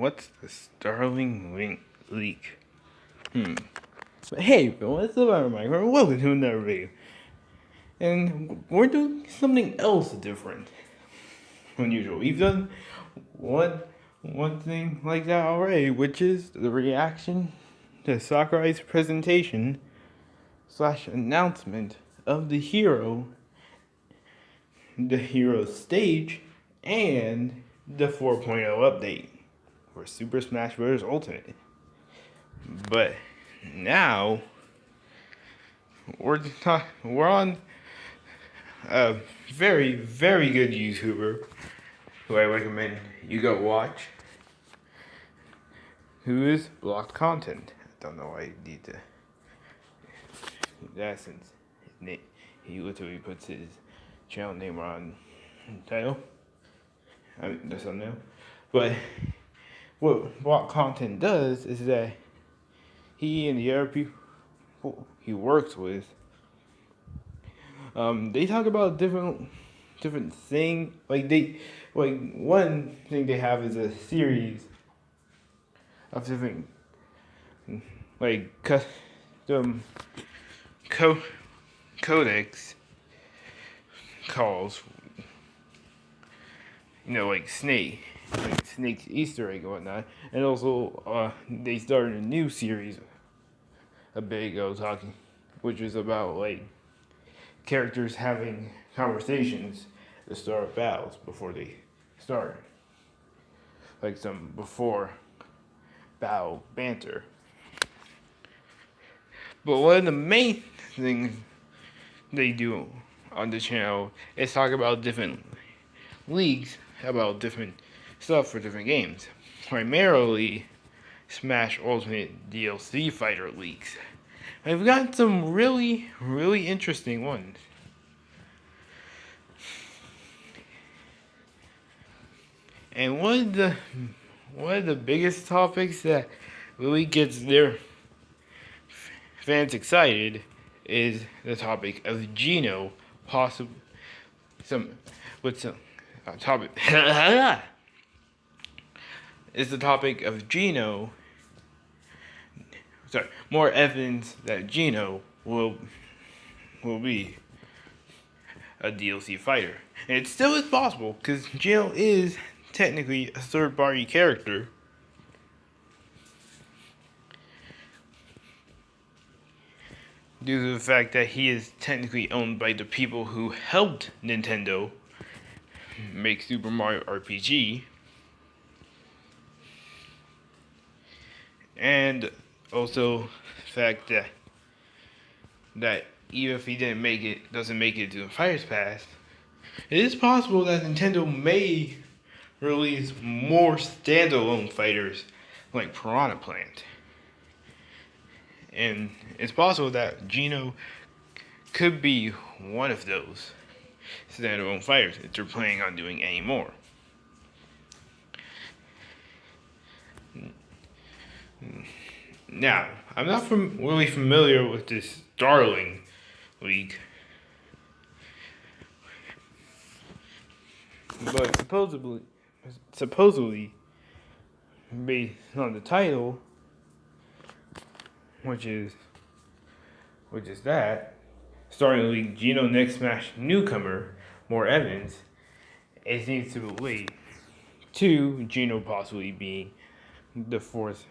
what's the Starling leak? But hey, what's up, everybody? Welcome to another video. And we're doing something else different, unusual. We've done one thing like that already, which is the reaction to Sakurai's presentation / announcement of the hero stage, and the 4.0 update for Super Smash Bros. Ultimate. But now we're on a very, very good YouTuber who I recommend you go watch, who is Blocked Content. I don't know why you need to do that, since he literally puts his channel name on the title. I mean, the thumbnail. But what Blocked Content does is that he and the other people he works with, they talk about different things. One thing they have is a series of different custom codex calls. Like Snake's Easter egg and whatnot. And also, they started a new series a bit ago which is about characters having conversations to start battles before they start. Like some before battle banter. But one of the main things they do on the channel is talk about different leagues, about different stuff for different games. Primarily Smash Ultimate DLC fighter leagues. I've got some really, really interesting ones. And one of the biggest topics that really gets their fans excited is the topic of Geno is the topic of Geno. More evidence that Geno will be a DLC fighter. And it still is possible, because Geno is technically a third-party character. Due to the fact that he is technically owned by the people who helped Nintendo make Super Mario RPG. And also the fact that even if he doesn't make it to the Fighters Pass, it is possible that Nintendo may release more standalone fighters like Piranha Plant. And it's possible that Geno could be one of those standalone fighters if they're planning on doing any more. Now, I'm not really familiar with this Starling league, but supposedly, based on the title, which is that Starling League Geno Next Smash newcomer, more evidence, it seems to relate to Geno possibly being the fourth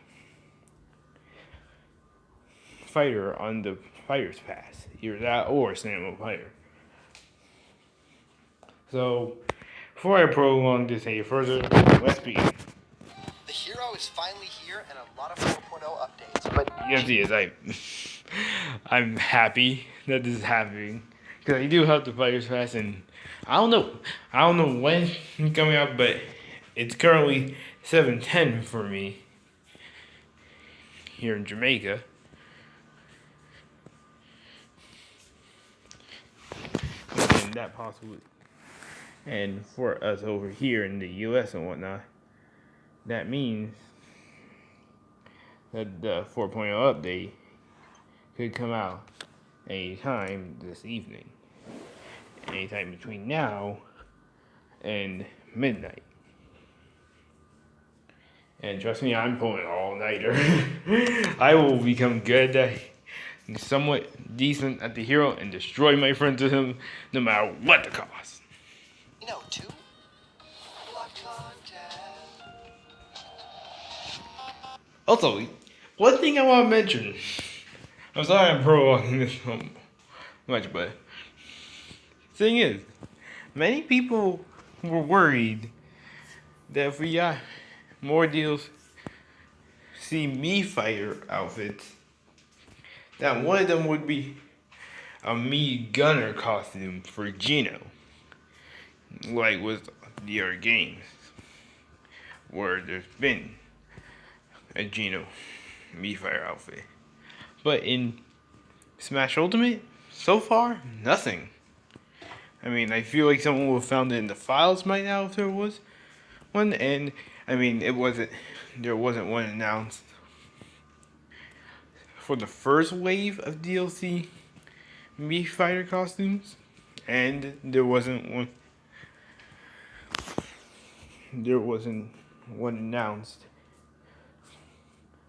fighter on the Fighters Pass. Either that or a standalone fighter. So, before I prolong this any further, let's begin. The hero is finally here, and a lot of 4.0 updates. But yes, I'm happy that this is happening, because I do have the Fighters Pass, and I don't know when it's coming out, but it's currently 7:10 for me here in Jamaica. And that possibly, and for us over here in the US and whatnot, that means that the 4.0 update could come out anytime this evening. Anytime between now and midnight. And trust me, I'm pulling all nighter. I will become good, somewhat decent at the hero, and destroy my friends with him, no matter what the cost. You know, two blocked content. Also, one thing I want to mention. I'm sorry I'm prolonging this so much, but thing is, many people were worried that if we got more deals, see me fighter outfits, that one of them would be a me gunner costume for Geno, like with the other games, where there's been a Geno me fighter outfit. But in Smash Ultimate, so far, nothing. I mean, I feel like someone would have found it in the files by now if there was one, and I mean, there wasn't one announced for the first wave of DLC Mii Fighter costumes, and there wasn't one announced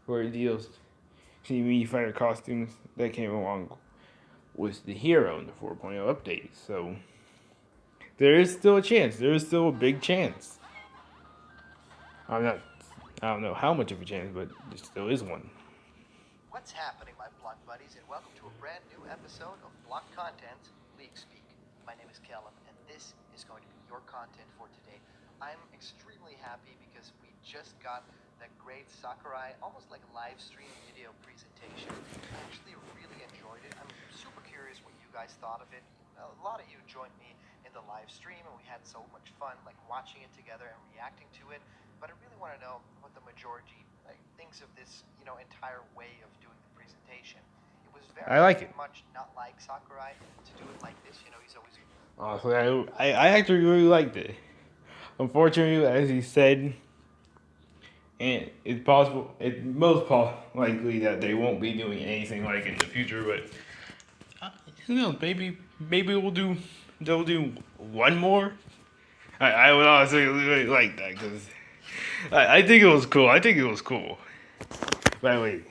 for DLC Mii Fighter costumes that came along with the hero in the 4.0 update. So there is still a chance. There is still a big chance. I don't know how much of a chance, but there still is one. What's happening, my block buddies, and welcome to a brand new episode of Block Content League Speak. My name is Callum, and this is going to be your content for today. I'm extremely happy because we just got that great Sakurai, almost like a live stream video presentation. I actually really enjoyed it. I'm super curious what you guys thought of it. A lot of you joined me in the live stream, and we had so much fun, like watching it together and reacting to it. But I really want to know what the majority thinks of this, entire way of doing the presentation. It was I like it. much not like Sakurai to do it like this. He's always. Honestly, I actually really liked it. Unfortunately, as he said, and it's most likely that they won't be doing anything like in the future. But who knows? Maybe they'll do one more. I would honestly really like that because I think it was cool. By the way,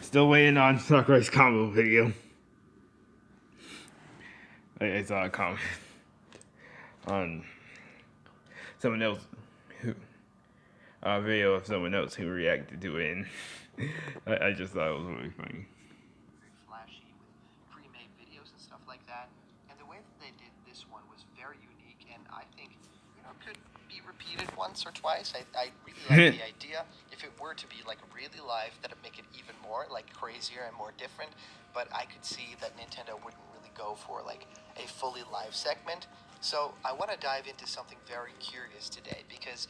still waiting on Sakurai's combo video. I saw a comment on someone else a video of someone else who reacted to it, and I just thought it was really funny. Very flashy with pre-made videos and stuff like that. And the way that they did this one was very unique, and I think could be repeated once or twice. I really like the idea. If it were to be like really live, that'd make it even more like crazier and more different. But I could see that Nintendo wouldn't really go for like a fully live segment. So I want to dive into something very curious today because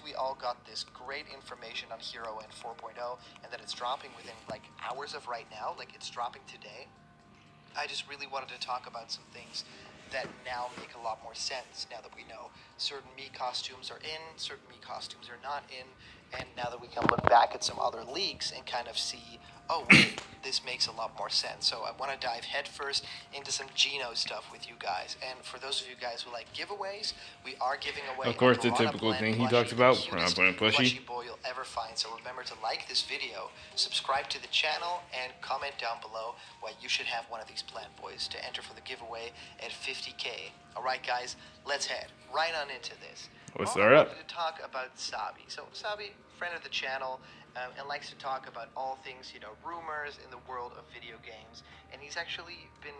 we all got this great information on Hero and 4.0 and that it's dropping within like hours of right now, like it's dropping today. I just really wanted to talk about some things that now make a lot more sense now that we know certain Mii costumes are in, certain Mii costumes are not in, and now that we can look back at some other leaks and kind of see, oh wait, this makes a lot more sense. So I want to dive headfirst into some Geno stuff with you guys. And for those of you guys who like giveaways, we are giving away Of course, the typical thing he talks about, plushie boy you'll ever find. So remember to like this video, subscribe to the channel, and comment down below why you should have one of these plant boys to enter for the giveaway at 50K. All right, guys, let's head right on into this. Let's I start up. wanted to talk about Sabi. So Sabi, friend of the channel, and likes to talk about all things, rumors in the world of video games. And he's actually been,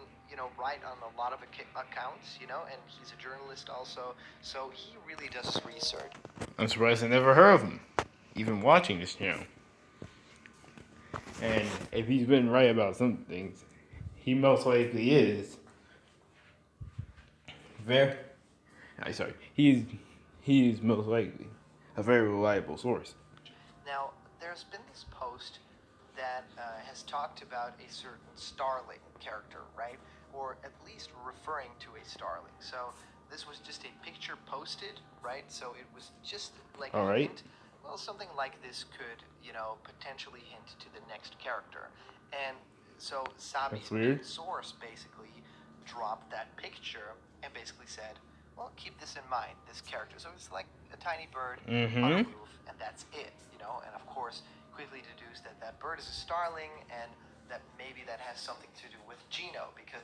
right on a lot of accounts, and he's a journalist also. So he really does his research. I'm surprised I never heard of him, even watching this channel. And if he's been right about some things, he most likely is. He's most likely a very reliable source. Now, there's been this post that has talked about a certain Starling character, right? Or at least referring to a Starling. So this was just a picture posted, right? So it was just like a hint. Well, something like this could, potentially hint to the next character. And so Sabi's source basically dropped that picture and basically said, well, keep this in mind, this character. So it's like a tiny bird on a roof, and that's it. that bird is a starling, and that maybe that has something to do with Geno, because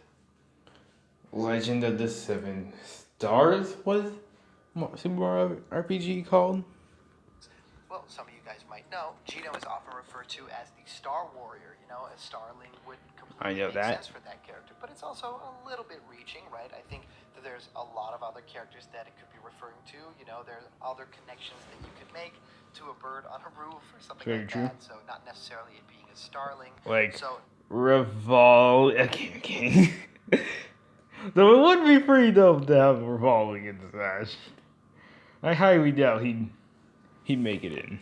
Legend of the Seven Stars was Super Mario RPG called? well, some of you guys might know, Geno is often referred to as the Star Warrior. You know, a starling would I completely know make that. sense for that character, but it's also a little bit reaching, right? I think that there's a lot of other characters that it could be referring to. You know, there's other connections that you could make to a bird on a roof or something Very like true. that. So not necessarily it being a starling. Like So Revol. Okay. Though it would be pretty dope to have revolving in Smash. I highly doubt he'd make it in.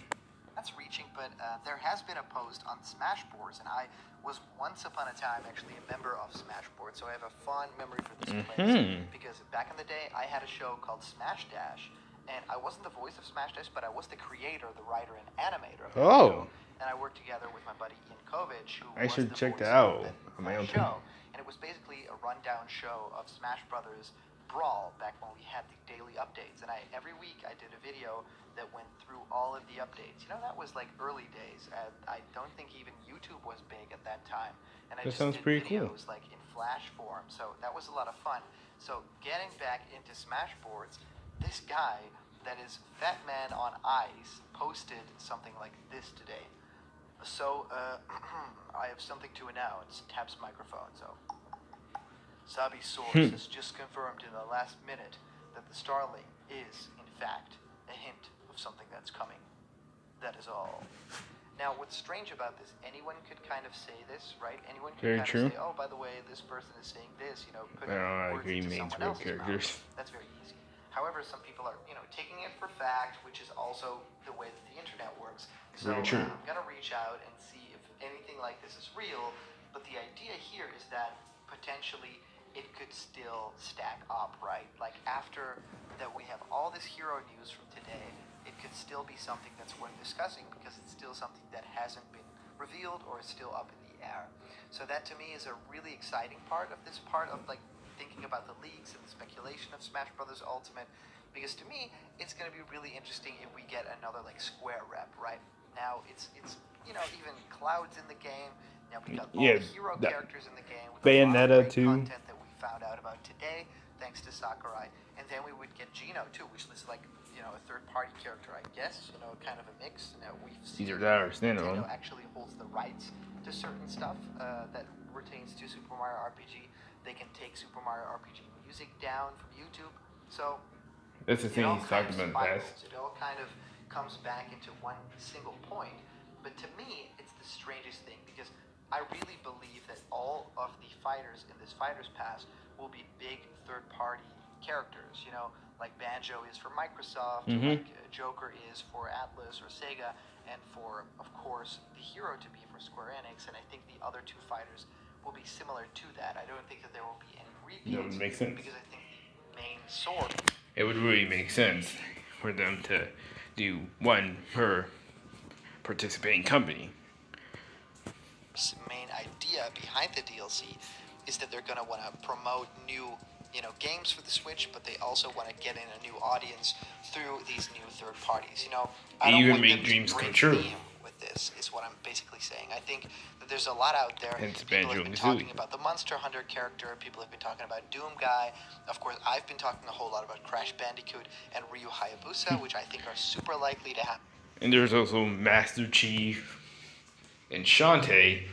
that's reaching, but there has been a post on Smashboards, and I was once upon a time actually a member of Smashboards, so I have a fond memory for this place, because back in the day I had a show called Smash Dash, and I wasn't the voice of Smash Dash, but I was the creator, the writer, and animator of that show, and I worked together with my buddy Ian Kovic, who I was should the check voice that out of on my own that time. show, and it was basically a rundown show of Smash Brothers Brawl back when we had the daily updates, and every week I did a video that went through all of the updates. You know, that was like early days. I don't think even YouTube was big at that time, and I That just sounds did pretty cool. videos like in Flash form. So that was a lot of fun. So getting back into Smashboards, this guy that is Fat Man on Ice posted something like this today. So I have something to announce. Taps microphone. So Sabi source has just confirmed in the last minute that the Starling is, in fact, a hint of something that's coming. That is all. Now, what's strange about this, anyone could kind of say this, right? Anyone could Very kind true. of say, oh, by the way, this person is saying this, you know, put words Agree into means someone real else's characters. mouth. That's very easy. However, some people are, you know, taking it for fact, which is also the way that the internet works. So Very true. I'm going to reach out and see if anything like this is real. But the idea here is that potentially it could still stack up, right? Like after that we have all this hero news from today, it could still be something that's worth discussing because it's still something that hasn't been revealed or is still up in the air. So that to me is a really exciting part of this part of like thinking about the leaks and the speculation of Smash Brothers Ultimate, because to me it's going to be really interesting if we get another like Square rep, right? Now it's you know, even Cloud's in the game. Now we got all the hero characters in the game with a lot of Bayonetta great too. content that we found out about today, thanks to Sakurai. And then we would get Geno too, which is like, you know, a third-party character, I guess. You know, kind of a mix. Now we've seen Either that or Nintendo standalone. actually holds the rights to certain stuff that pertains to Super Mario RPG. They can take Super Mario RPG music down from YouTube. So That's the it thing all he's kind talked of about in the spirals. past. It all kind of comes back into one single point. But to me, it's the strangest thing because I really believe that all of the fighters in this Fighters Pass will be big third-party characters. You know, like Banjo is for Microsoft, like Joker is for Atlas or Sega, and for, of course, the hero to be for Square Enix. And I think the other two fighters will be similar to that. I don't think that there will be any repeats. That would make sense. Because I think the main source. It would really make sense for them to do one per participating company. Main idea behind the DLC is that they're going to want to promote new, you know, games for the Switch, but they also want to get in a new audience through these new third parties. You know, I don't Even want make them dreams to come break true. theme with this. Is what I'm basically saying. I think that there's a lot out there. Hence People have Banjo been Kazooie. talking about the Monster Hunter character. People have been talking about Doom Guy. Of course, I've been talking a whole lot about Crash Bandicoot and Ryu Hayabusa, which I think are super likely to happen. And there's also Master Chief and Shantae.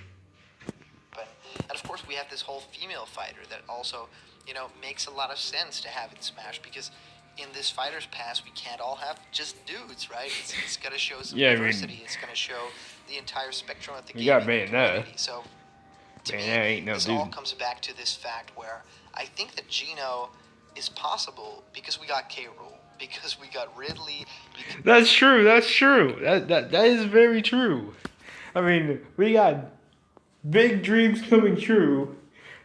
And of course, we have this whole female fighter that also, you know, makes a lot of sense to have in Smash because in this Fighters Pass, we can't all have just dudes, right? It's got to show some diversity. It's going to show the entire spectrum of the gaming community. So to me, this all comes back to this fact where I think that Geno is possible because we got K. Rool, because we got Ridley. That's true. That's true. That is very true. I mean, we got big dreams coming true,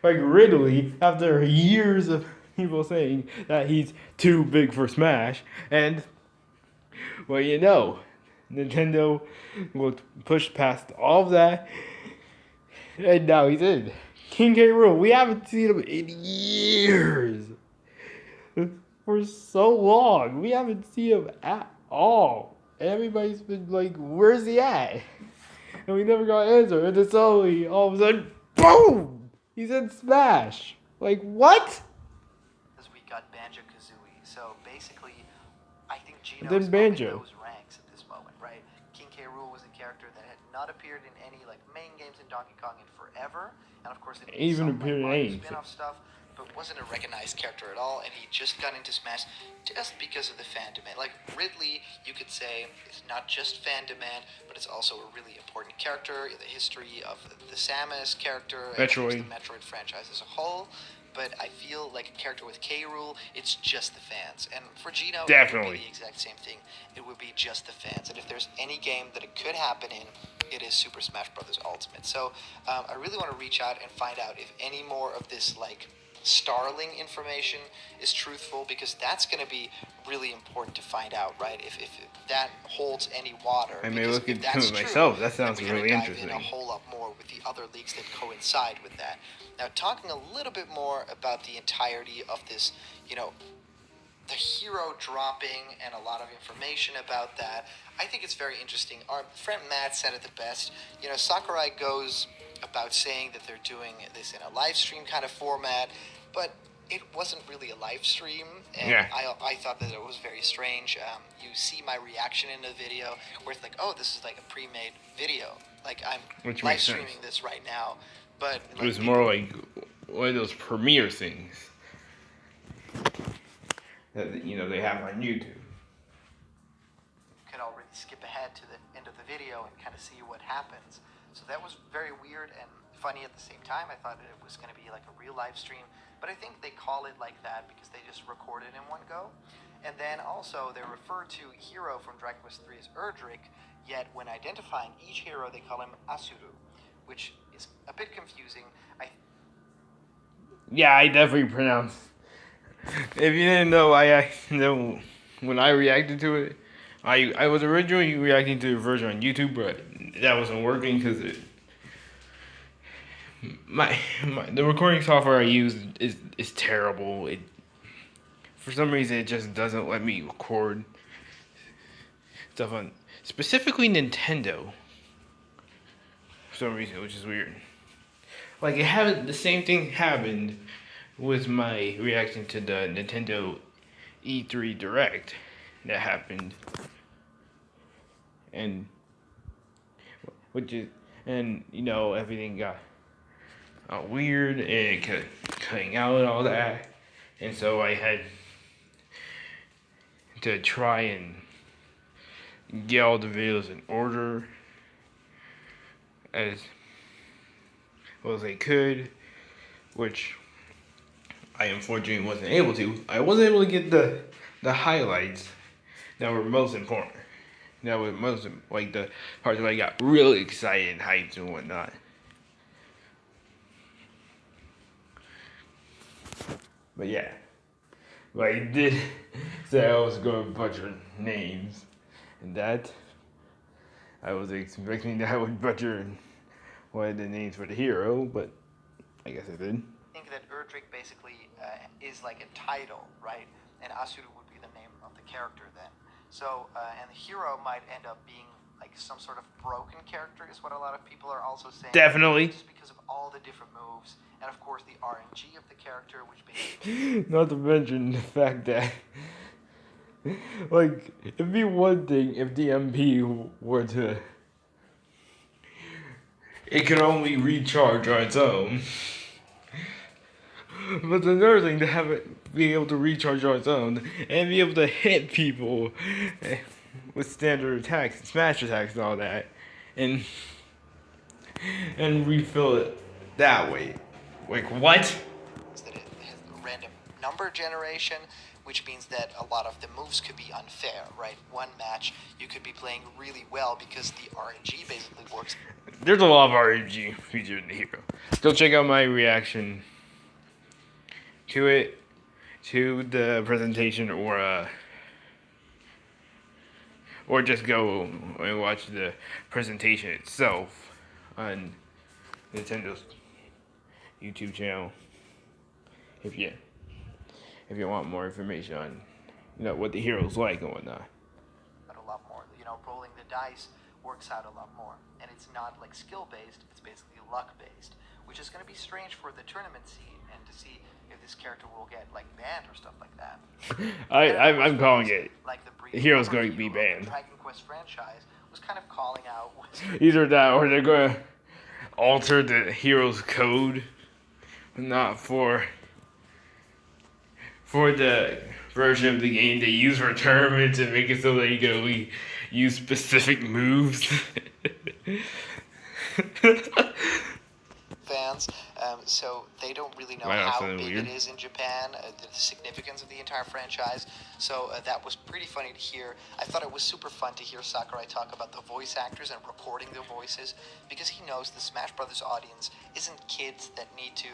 like Ridley, after years of people saying that he's too big for Smash, and well, you know, Nintendo will push past all of that, and now he's in. King K. Rool, we haven't seen him in years. For so long, we haven't seen him at all. Everybody's been like, where's he at? and we never got an answer. And then suddenly, all of a sudden, boom! He said Smash. Like, what? Because we got Banjo-Kazooie. So basically, I think And Geno then is up in Banjo. those ranks at this moment, right? King K. Rool was a character that had not appeared in any like main games in Donkey Kong in forever, and of course in Even some appeared in Mario anything. spin-off stuff, but wasn't a recognized character at all, and he just got into Smash just because of the fandom. Like Ridley, you could say, is not just fandom, but it's also a really important character in the history of the Samus character and Metroid. the Metroid franchise as a whole. But I feel like a character with K. Rool, it's just the fans. And for Geno, it would Definitely. be the exact same thing. It would be just the fans. And if there's any game that it could happen in, it is Super Smash Bros. Ultimate. So I really want to reach out and find out if any more of this, like, Starling information is truthful, because that's going to be really important to find out, right? If that holds any water. I may Because look if into that's it true, myself. That then sounds we gotta really dive interesting. in a whole lot more with the other leaks that coincide with that. Now, talking a little bit more about the entirety of this, you know, the hero dropping and a lot of information about that, I think it's very interesting. Our friend Matt said it the best. You know, Sakurai goes about saying that they're doing this in a live stream kind of format, but it wasn't really a live stream, and Yeah. I thought that it was very strange. You see my reaction in the video where it's like, oh, this is like a pre-made video. Like, I'm Which live makes sense. streaming this right now, but It was more like one of those premiere things that, you know, they have on YouTube. Could already skip ahead to the end of the video and kind of see what happens. So that was very weird and funny at the same time. I thought it was going to be like a real live stream, but I think they call it like that because they just record it in one go. And then also they refer to Hero from Dragon Quest III as Erdrick, yet when identifying each hero they call him Asuru, which is a bit confusing. Yeah, I definitely pronounced. If you didn't know, know when I reacted to it, I was originally reacting to the version on YouTube, but that wasn't working because the recording software I use is terrible. It, for some reason, it just doesn't let me record stuff on specifically Nintendo. For some reason, which is weird. Like the same thing happened with my reaction to the Nintendo E3 Direct that happened, and you know, everything got weird and it kept cutting out and all that, and so I had to try and get all the videos in order as well as I could, which I unfortunately wasn't able to. I wasn't able to get the highlights that were most important. That were most, like, the parts where I got really excited and hyped and whatnot. But yeah. But I did say I was going to butcher names. And that, I was expecting that I would butcher one of the names for the hero, but I guess I did. I think that Erdrick basically is like a title, right? And Asuru would be the name of the character then. So, and the hero might end up being like some sort of broken character, is what a lot of people are also saying. Definitely. Just because of all the different moves, and of course the RNG of the character, which basically... Not to mention the fact that, like, it'd be one thing if the MP were to... It could only recharge on its own. But it's another thing to have it be able to recharge on its own and be able to hit people with standard attacks and smash attacks and all that, and refill it that way. Like, what? That it has random number generation, which means that a lot of the moves could be unfair, right? One match you could be playing really well because the RNG basically works. There's a lot of RNG featured in the hero. Go check out my reaction to it, to the presentation, or just go and watch the presentation itself on Nintendo's YouTube channel if you want more information on, you know, what the hero's like and whatnot. But a lot more, you know, rolling the dice works out a lot more. And it's not like skill based, it's basically luck based, which is going to be strange for the tournament scene and to see if this character will get like banned or stuff like that. I'm calling it. Like the Hero's going to be banned. Dragon Quest franchise was kind of calling out Either that or they're going to alter the hero's code, not for the version of the game they use for tournaments and make it so that you can only use specific moves. Fans, so they don't really know Right, how something big weird. it is in Japan, the significance of the entire franchise. So that was pretty funny to hear. I thought it was super fun to hear Sakurai talk about the voice actors and recording their voices, because he knows the Smash Brothers audience isn't kids that need to,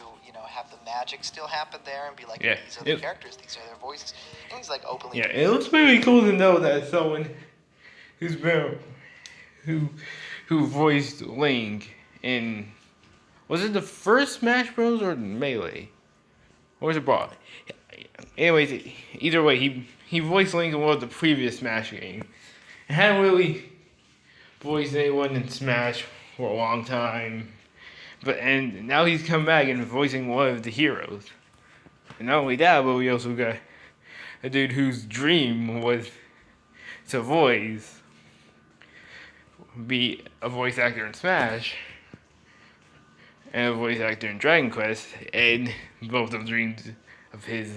have the magic still happen there and be like, Yeah, these are the characters, these are their voices. And he's like openly. Yeah, it was pretty cool to know that someone who's been who voiced Link in, was it the first Smash Bros or Melee? Or was it Brawl? Anyways, either way, he voiced Link in one of the previous Smash games. And hadn't really voiced anyone in Smash for a long time. And now he's come back and voicing one of the heroes. And not only that, but we also got a dude whose dream was to be a voice actor in Smash and a voice actor in Dragon Quest, and both of the dreams of his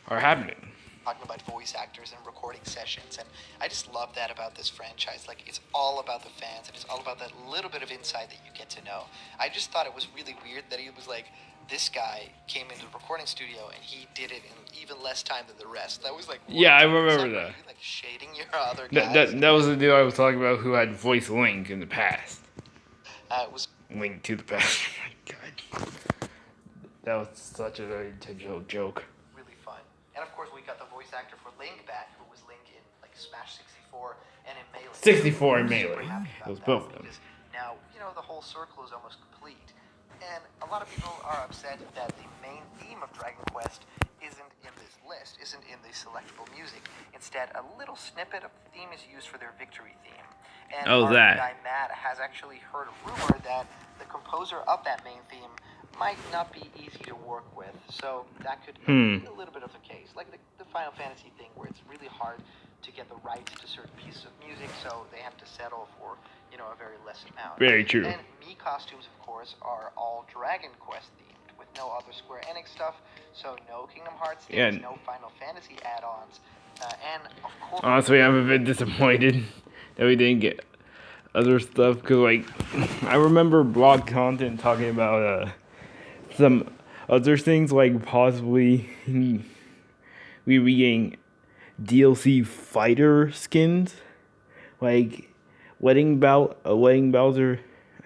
are happening. Talking about voice actors and recording sessions, and I just love that about this franchise. Like, it's all about the fans, and it's all about that little bit of insight that you get to know. I just thought it was really weird that he was like, this guy came into the recording studio and he did it in even less time than the rest. That was like, yeah, I remember that. that. You, like, shading your other guys. That was the dude I was talking about who had voiced Link in the past. It was Link to the past. Oh my god. That was such a very intentional joke. really fun. And of course, we got the voice actor for Link back, who was Link in like Smash 64 and in Melee. 64 in Melee. It was both of them. Now, the whole circle is almost complete. And a lot of people are upset that the main theme of Dragon Quest isn't in this list, isn't in the selectable music. Instead, a little snippet of the theme is used for their victory theme. And our guy Matt has actually heard a rumor that the composer of that main theme might not be easy to work with. So that could be a little bit of a case. Like the Final Fantasy thing, where it's really hard to get the rights to certain pieces of music, so they have to settle for, a very less amount. Very true. And Mii costumes, of course, are all Dragon Quest themed, with no other Square Enix stuff, so no Kingdom Hearts themes, no Final Fantasy add-ons, and of course... Honestly, I'm a bit disappointed that we didn't get other stuff, because, like, I remember Blocked Content talking about some other things, like possibly we be getting DLC fighter skins, like a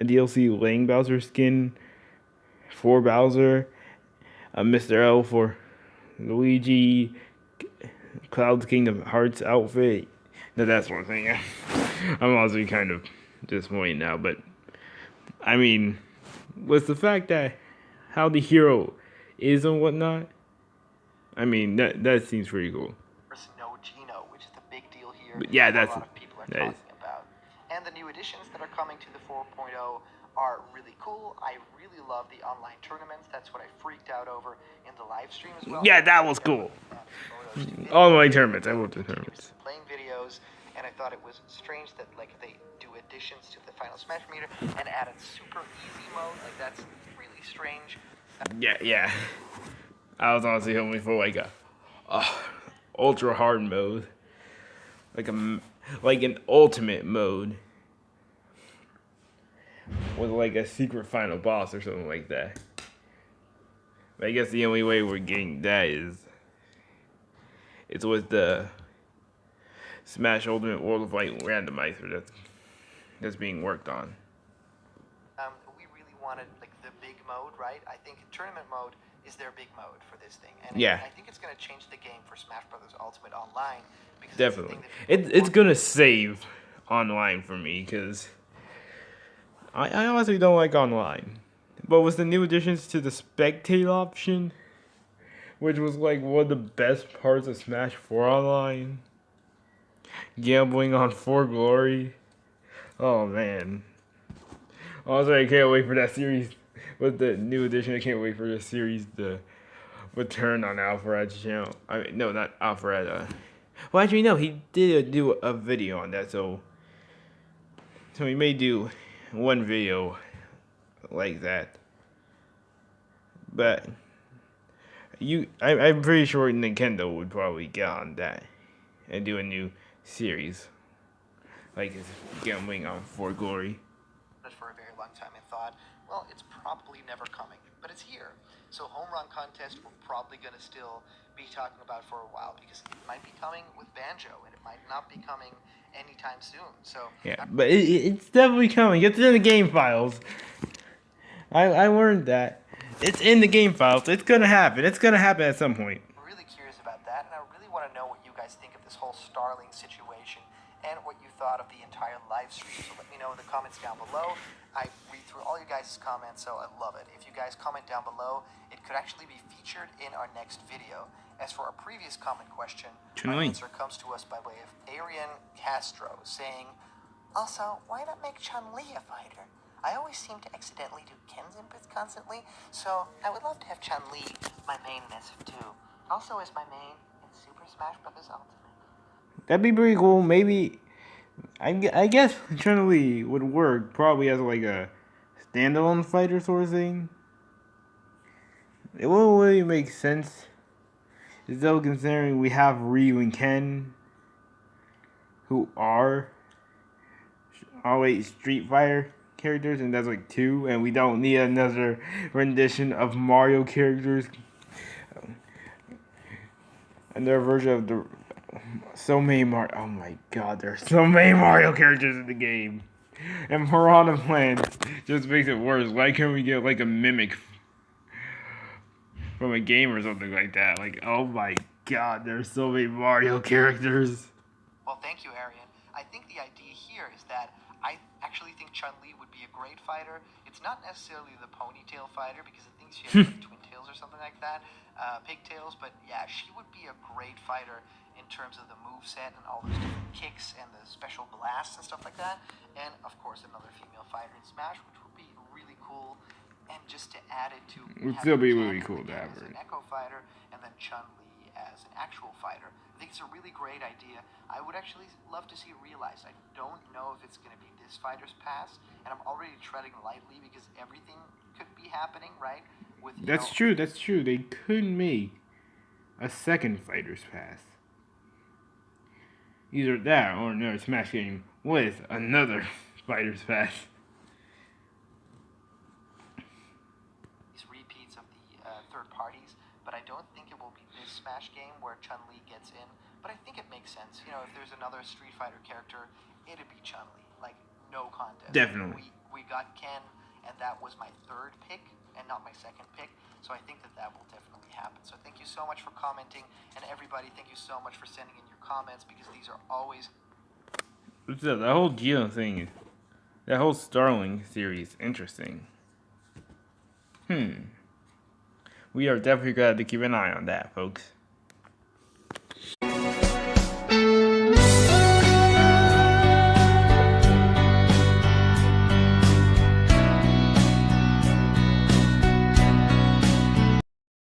DLC Wedding Bowser skin for Bowser, Mr. L for Luigi, Cloud's Kingdom Hearts outfit, that sort of thing. I'm honestly kind of disappointed now, but I mean, with the fact that how the hero is and whatnot, I mean, that seems pretty cool. There's no Geno, which is the big deal here. But yeah, that's a lot of people are talking about. And the new additions that are coming to the 4.0 are really cool. I really love the online tournaments. That's what I freaked out over in the live stream as well. Yeah, that was cool. Online tournaments. I love the tournaments. Playing videos, and I thought it was strange that they do additions to the Final Smash meter and added super easy mode. Like, that's really strange. Yeah. I was honestly hoping for a ultra hard mode, like an ultimate mode with like a secret final boss or something like that. But I guess the only way we're getting that is it's with the Smash Ultimate World of Light randomizer that's being worked on. We really wanted the big mode, right? I think tournament mode is their big mode for this thing, and yeah, I think it's going to change the game for Smash Brothers Ultimate Online. Because definitely, it's gonna save online for me because I honestly don't like online. But with the new additions to the spectate option, which was like one of the best parts of Smash 4 Online, gambling on For Glory, Oh man. Also, I can't wait for that series. With the new edition, I can't wait for the series to return on Alfred's channel. I mean, no, not Alfred. Well, actually, no, he did do a video on that, so he may do one video like that. But I'm pretty sure Nintendo would probably get on that and do a new series like his gambling on For Glory. For a very long time and thought, well, it's probably never coming, but it's here. So home run contest we're probably going to still be talking about for a while because it might be coming with Banjo and it might not be coming anytime soon. So yeah, but it's definitely coming. It's in the game files. I learned that. It's in the game files. It's gonna happen. It's gonna happen at some point. I'm really curious about that, and I really want to know what you guys think of this whole Starling situation and what you thought of the entire live stream. So let me know in the comments down below. I read through all you guys' comments, so I love it. If you guys comment down below, it could actually be featured in our next video. As for our previous comment question, my answer comes to us by way of Arian Castro saying, also, why not make Chun-Li a fighter? I always seem to accidentally do Ken's inputs constantly, so I would love to have Chun-Li my main in SF2. Also as my main in Super Smash Bros. Ultimate. That'd be pretty cool. Maybe I guess Chun-Li would work probably as like a standalone fighter sort of thing. It won't really make sense, though, considering we have Ryu and Ken, who are always Street Fighter characters, and that's like 2, and we don't need another rendition of Mario characters. Another version of the so many Mario. Oh my God, there's so many Mario characters in the game, and Piranha Plant just makes it worse. Why can't we get like a mimic from a game or something like that? Like, oh my God, there's so many Mario characters. Well, thank you, Arian. I think the idea here is that I actually think Chun-Li would be a great fighter. It's not necessarily the ponytail fighter because I think she has like twin tails or something like that, pigtails. But yeah, she would be a great fighter in terms of the moveset and all those different kicks and the special blasts and stuff like that. And of course, another female fighter in Smash, which would be really cool. And just to add it to, it would still be really cool to have as her. an Echo fighter, and then Chun-Li as an actual fighter. I think it's a really great idea. I would actually love to see it realized. I don't know if it's going to be this fighter's pass, and I'm already treading lightly because everything could be happening, right? That's true. That's true. They could make a second fighter's pass. Either that or another Smash game with another fighter's pass. Repeats of the third parties, but I don't think it will be this Smash game where Chun-Li gets in. But I think it makes sense. You know, if there's another Street Fighter character, it'd be Chun-Li. Like, no contest. Definitely. We got Ken, and that was my third pick, and not my second pick. So I think that will definitely happen. So thank you so much for commenting, and everybody, thank you so much for sending in your comments, because these are always... That whole Geno thing, that whole Starling series, interesting. We are definitely glad to keep an eye on that, folks.